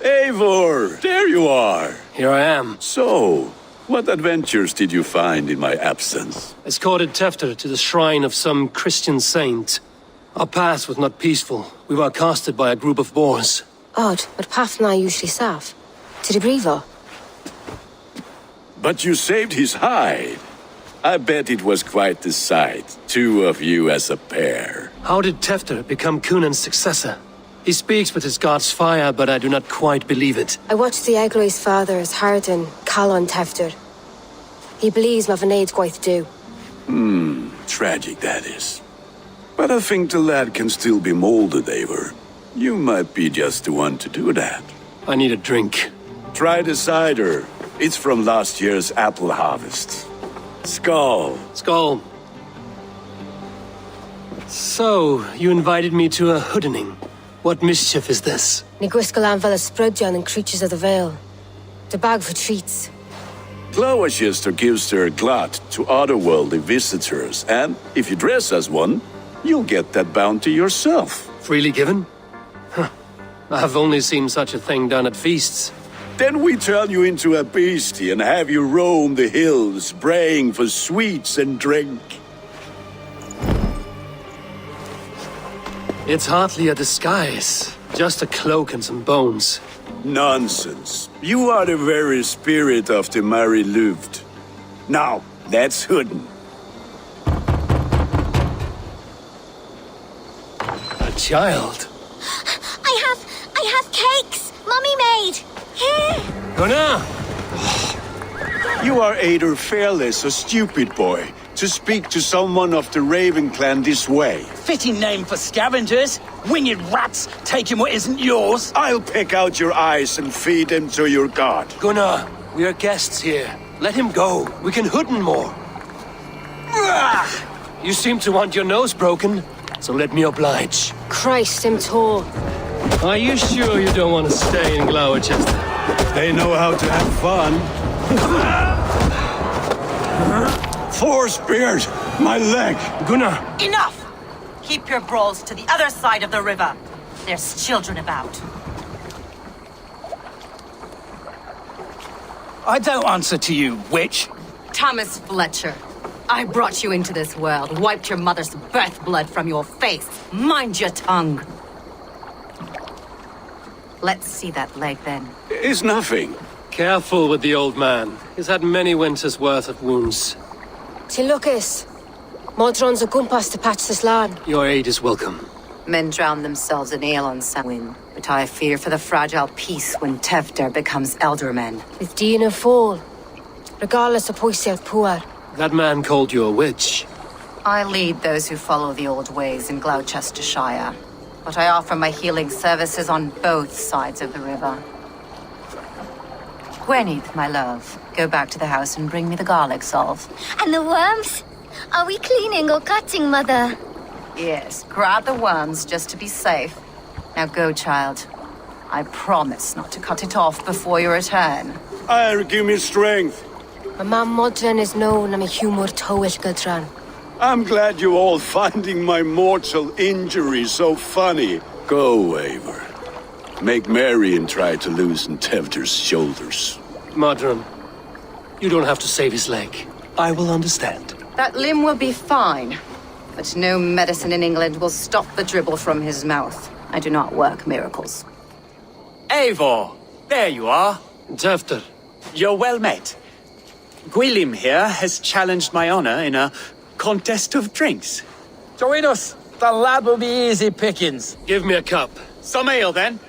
Eivor, there you are. Here I am. So, what adventures did you find in my absence? Escorted Tefter to the shrine of some Christian saint. Our path was not peaceful. We were accosted by a group of boars. Odd, but path and I usually serve. To the Brevo. But you saved his hide. I bet it was quite the sight, two of you as a pair. How did Tefter become Cunan's successor? He speaks with his god's fire, but I do not quite believe it. I watched the Egloi's father as Harden, Calon Tefter. He believes Mavanade quite do. Tragic that is. But I think the lad can still be molded, Eivor. You might be just the one to do that. I need a drink. Try the cider. It's from last year's apple harvest. Skull. Skull. So, you invited me to a hoodening. What mischief is this? Niguiscalan Vela Sprudjan and Creatures of the Vale. The bag for treats. Glowachester gives their glut to otherworldly visitors, and if you dress as one, you'll get that bounty yourself. Freely given? Huh. I have only seen such a thing done at feasts. Then we turn you into a beastie and have you roam the hills, braying for sweets and drink. It's hardly a disguise. Just a cloak and some bones. Nonsense. You are the very spirit of the Mary Luft. Now, that's hooden. A child? I have cakes! Mummy made! Here! Gunnar! You are either fearless or stupid, boy, to speak to someone of the Raven clan this way. Fitting name for scavengers. Winged rats taking what isn't yours. I'll pick out your eyes and feed them to your god. Gunnar, we are guests here. Let him go. We can hooden more. You seem to want your nose broken, so let me oblige. Christ, I'm tall. Are you sure you don't want to stay in Glowachester? They know how to have fun. 4 spears! My leg! Gunnar! Enough! Keep your brawls to the other side of the river. There's children about. I don't answer to you, witch. Thomas Fletcher, I brought you into this world, wiped your mother's birth blood from your face. Mind your tongue. Let's see that leg, then. It's nothing. Careful with the old man. He's had many winters' worth of wounds. Till Lucas. Modron's a gumpas to patch this land. Your aid is welcome. Men drown themselves in ale on Samhain, but I fear for the fragile peace when Tefter becomes eldermen. With Dean and Fall. Regardless of Poisiat Puar. That man called you a witch. I lead those who follow the old ways in Gloucestershire, but I offer my healing services on both sides of the river. Gwyneth, my love, go back to the house and bring me the garlic salve. And the worms? Are we cleaning or cutting, Mother? Yes, grab the worms just to be safe. Now go, child. I promise not to cut it off before your return. Give me strength. My mum Modron is known I'm a humor toish Gudran. I'm glad you're all finding my mortal injury so funny. Go, Eivor. Make merry and try to loosen Tefter's shoulders. Modron, you don't have to save his leg. I will understand. That limb will be fine, but no medicine in England will stop the dribble from his mouth. I do not work miracles. Eivor, there you are. Tefter. You're well met. Gwilym here has challenged my honor in a contest of drinks. Join us. The lad will be easy pickings. Give me a cup. Some ale, then.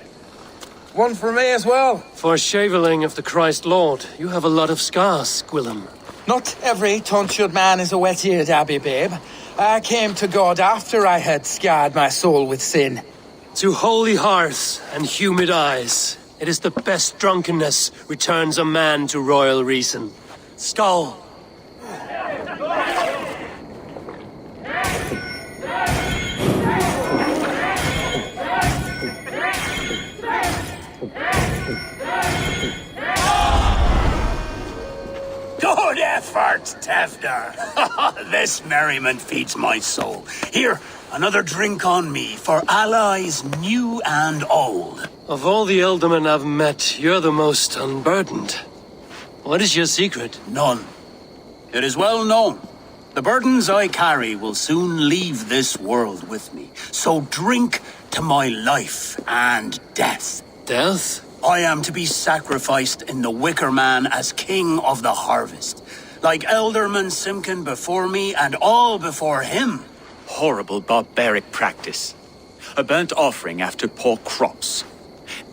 One for me as well. For shaveling of the Christ Lord, you have a lot of scars, Gwilym. Not every tonsured man is a wet-eared abbey, babe. I came to God after I had scarred my soul with sin. To holy hearths and humid eyes, it is the best drunkenness returns a man to royal reason. Skull. Good effort, Tefter. This merriment feeds my soul. Here, another drink on me for allies new and old. Of all the Ealdormen I've met, you're the most unburdened. What is your secret? None. It is well known. The burdens I carry will soon leave this world with me. So drink to my life and death. Death? I am to be sacrificed in the Wicker Man as king of the harvest. Like Elderman Simkin before me and all before him. Horrible barbaric practice. A burnt offering after poor crops.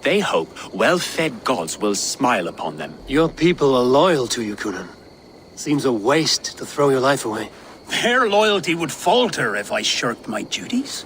They hope well-fed gods will smile upon them. Your people are loyal to you, Cynon. Seems a waste to throw your life away. Their loyalty would falter if I shirked my duties.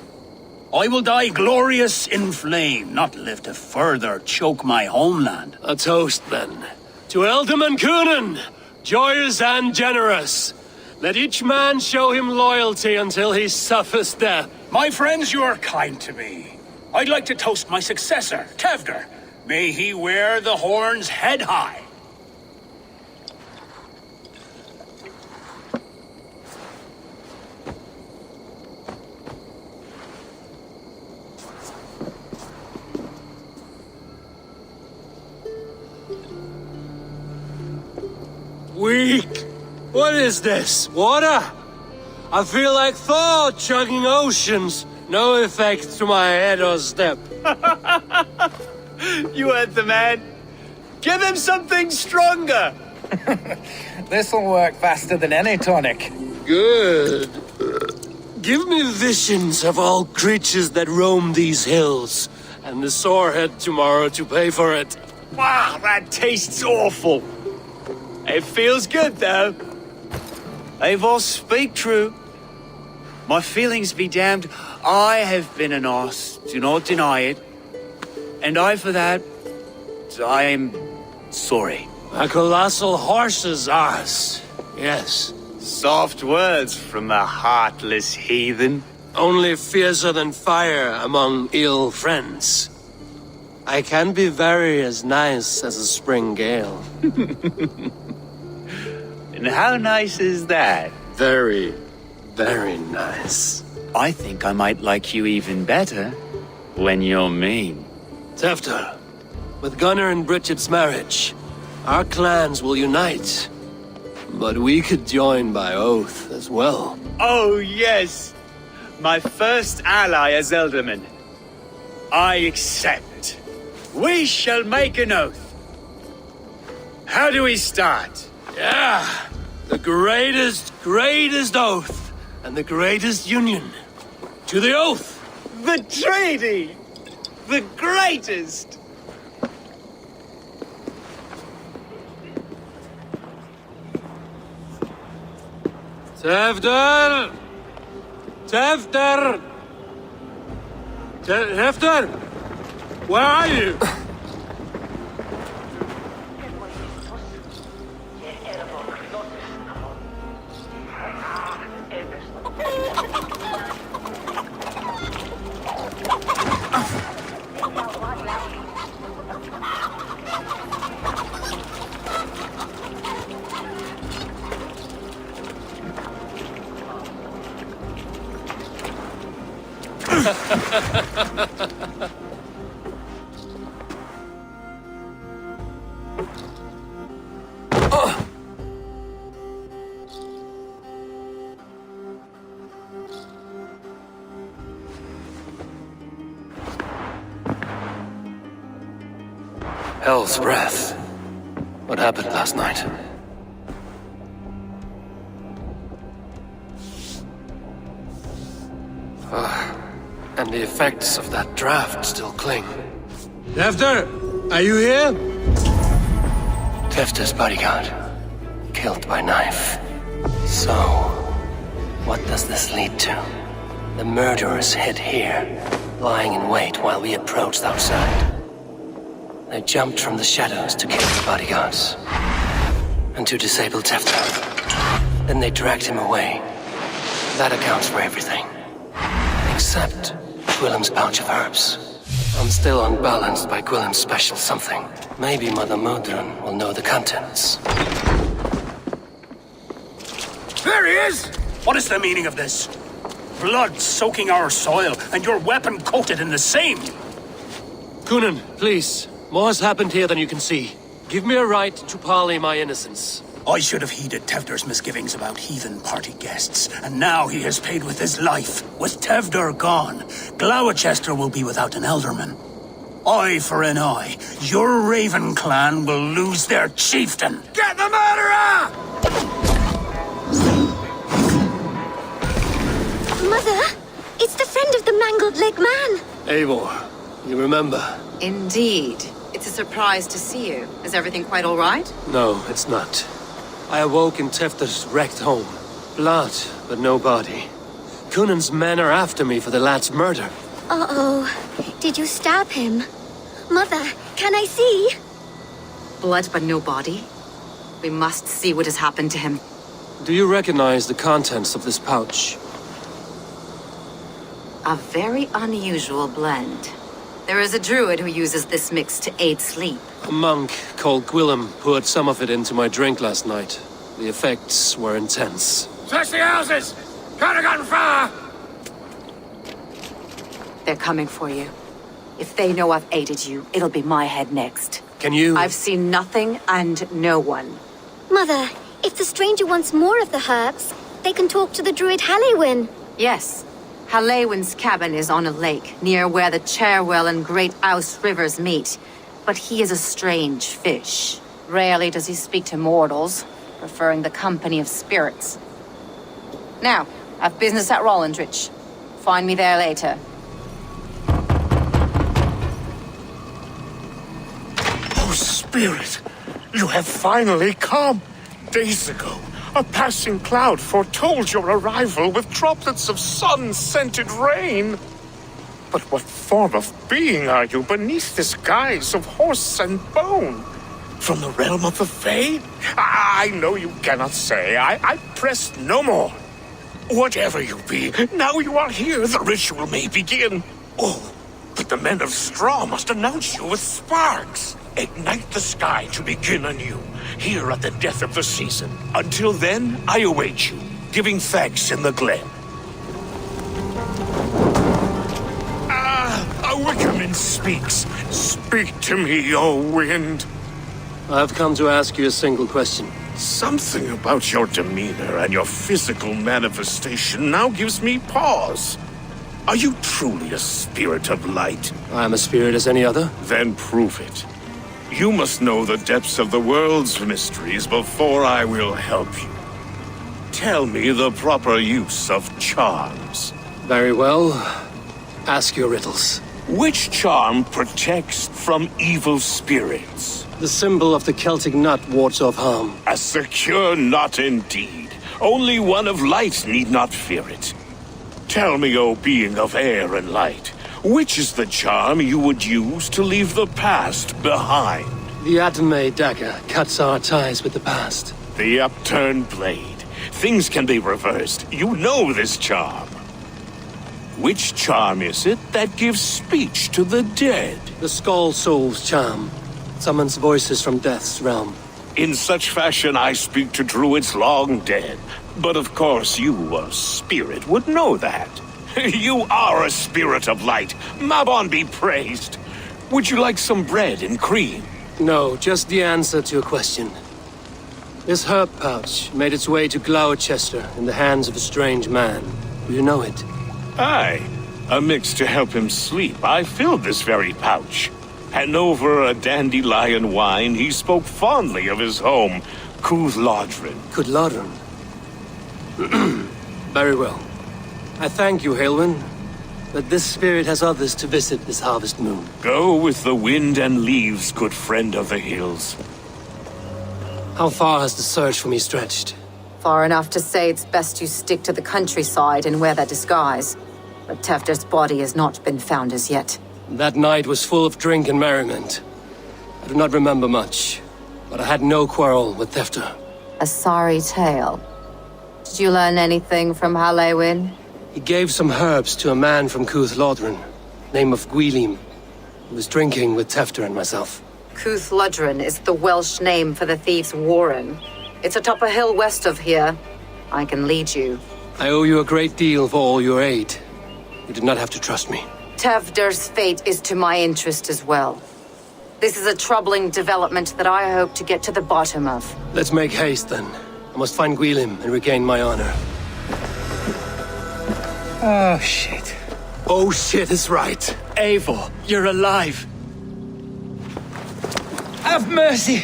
I will die glorious in flame, not live to further choke my homeland. A toast, then. To Ealdorman Cynon, joyous and generous. Let each man show him loyalty until he suffers death. My friends, you are kind to me. I'd like to toast my successor, Tevder. May he wear the horns head high. Weak! What is this? Water? I feel like Thor chugging oceans. No effect to my head or step. You heard the man. Give him something stronger. This'll work faster than any tonic. Good. Give me visions of all creatures that roam these hills, and the sorehead tomorrow to pay for it. Wow, that tastes awful. It feels good, though. Eivor, speak true. My feelings be damned. I have been an arse, do not deny it. And for that, I am sorry. A colossal horse's arse. Yes. Soft words from a heartless heathen. Only fiercer than fire among ill friends. I can be very as nice as a spring gale. And how nice is that? Very, very nice. I think I might like you even better when you're mean. Tefter, with Gunnar and Bridget's marriage, our clans will unite. But we could join by oath as well. Oh, yes. My first ally as Ealdorman. I accept. We shall make an oath. How do we start? Yeah, the greatest oath, and the greatest union. To the oath! The treaty! The greatest! Tefter! Tefter! Tefter! Where are you? Hell's breath. What happened last night? And the effects of that draft still cling. Tefter, are you here? Tefter's bodyguard. Killed by knife. So, what does this lead to? The murderers hid here, lying in wait while we approached outside. They jumped from the shadows to kill the bodyguards. And to disable Tefter. Then they dragged him away. That accounts for everything. Except Gwillem's pouch of herbs. I'm still unbalanced by Gwillem's special something. Maybe Mother Modron will know the contents. There he is! What is the meaning of this? Blood soaking our soil, and your weapon coated in the same! Kunin, please. More has happened here than you can see. Give me a right to parley my innocence. I should have heeded Tevder's misgivings about heathen party guests, and now he has paid with his life. With Tevder gone, Gloucester will be without an elderman. Eye for an eye. Your Raven clan will lose their chieftain. Get the murderer! Mother, it's the friend of the mangled leg man. Eivor, you remember? Indeed. It's a surprise to see you. Is everything quite all right? No, it's not. I awoke in Tefter's wrecked home. Blood, but no body. Kunin's men are after me for the lad's murder. Uh-oh. Did you stab him? Mother, can I see? Blood but no body? We must see what has happened to him. Do you recognize the contents of this pouch? A very unusual blend. There is a druid who uses this mix to aid sleep. A monk called Gwillem poured some of it into my drink last night. The effects were intense. Search the houses! Could have gotten far! They're coming for you. If they know I've aided you, it'll be my head next. Can you... I've seen nothing and no one. Mother, if the stranger wants more of the herbs, they can talk to the druid Halewin. Yes. Halewin's cabin is on a lake, near where the Cherwell and Great Ouse rivers meet. But he is a strange fish. Rarely does he speak to mortals, preferring the company of spirits. Now, I've business at Rollindrich. Find me there later. Oh, Spirit, you have finally come. Days ago, a passing cloud foretold your arrival with droplets of sun-scented rain. But what form of being are you beneath this guise of horse and bone? From the realm of the Fae? I know you cannot say. I press no more. Whatever you be, now you are here, the ritual may begin. Oh, but the men of straw must announce you with sparks. Ignite the sky to begin anew, here at the death of the season. Until then, I await you, giving thanks in the glen. A Wickerman speaks. Speak to me, O wind. I've come to ask you a single question. Something about your demeanor and your physical manifestation now gives me pause. Are you truly a spirit of light? I am a spirit as any other. Then prove it. You must know the depths of the world's mysteries before I will help you. Tell me the proper use of charms. Very well. Ask your riddles. Which charm protects from evil spirits? The symbol of the Celtic nut wards off harm. A secure knot indeed. Only one of light need not fear it. Tell me, O being of air and light, which is the charm you would use to leave the past behind? The Adame dagger cuts our ties with the past. The upturned blade. Things can be reversed. You know this charm. Which charm is it that gives speech to the dead? The Skull Soul's charm summons voices from death's realm. In such fashion I speak to druids long dead. But of course you, a spirit, would know that. You are a spirit of light. Mabon be praised. Would you like some bread and cream? No, just the answer to a question. This herb pouch made its way to Gloucester in the hands of a strange man. Do you know it? Aye. A mix to help him sleep. I filled this very pouch. And over a dandelion wine, he spoke fondly of his home, Cooth-Lodrin. Cooth-Lodrin? Very well. I thank you, Halwyn, but this spirit has others to visit this harvest moon. Go with the wind and leaves, good friend of the hills. How far has the search for me stretched? Far enough to say it's best you stick to the countryside and wear that disguise. But Tefter's body has not been found as yet. That night was full of drink and merriment. I do not remember much, but I had no quarrel with Tefter. A sorry tale. Did you learn anything from Halewin? He gave some herbs to a man from Cooth-Lodrin, name of Gwilym, who was drinking with Tefter and myself. Cooth-Lodrin is the Welsh name for the thieves' warren. It's atop a hill west of here. I can lead you. I owe you a great deal for all your aid. You did not have to trust me. Tevder's fate is to my interest as well. This is a troubling development that I hope to get to the bottom of. Let's make haste then. I must find Gwilym and regain my honor. Oh, shit. Oh shit is right. Eivor, you're alive. Have mercy!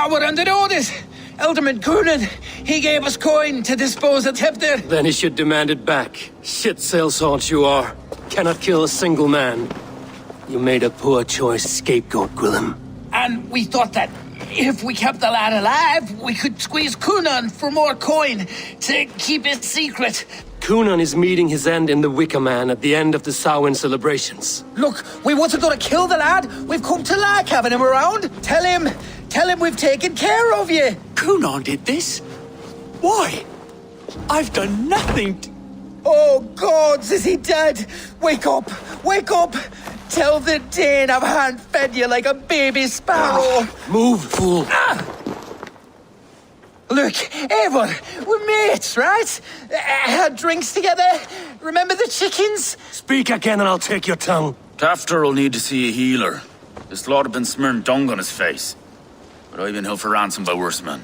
We're under orders! Elderman Coonan, he gave us coin to dispose of Tevder. Then he should demand it back. Shit sellswords you are. Cannot kill a single man. You made a poor choice, scapegoat, Gwilym. And we thought that if we kept the lad alive, we could squeeze Coonan for more coin to keep it secret. Coonan is meeting his end in the Wicker Man at the end of the Samhain celebrations. Look, we wasn't gonna kill the lad. We've come to like having him around. Tell him we've taken care of you. Cunon did this? Why? I've done nothing Oh, gods, is he dead? Wake up! Wake up! Tell the Dane I've hand-fed you like a baby sparrow. Move, fool. Look, Eivor, we're mates, right? Had drinks together. Remember the chickens? Speak again and I'll take your tongue. Tafter will need to see a healer. This lord have been smearing dung on his face. But I've been held for ransom by worse men.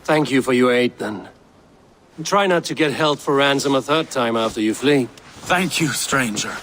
Thank you for your aid, then. And try not to get held for ransom a third time after you flee. Thank you, stranger.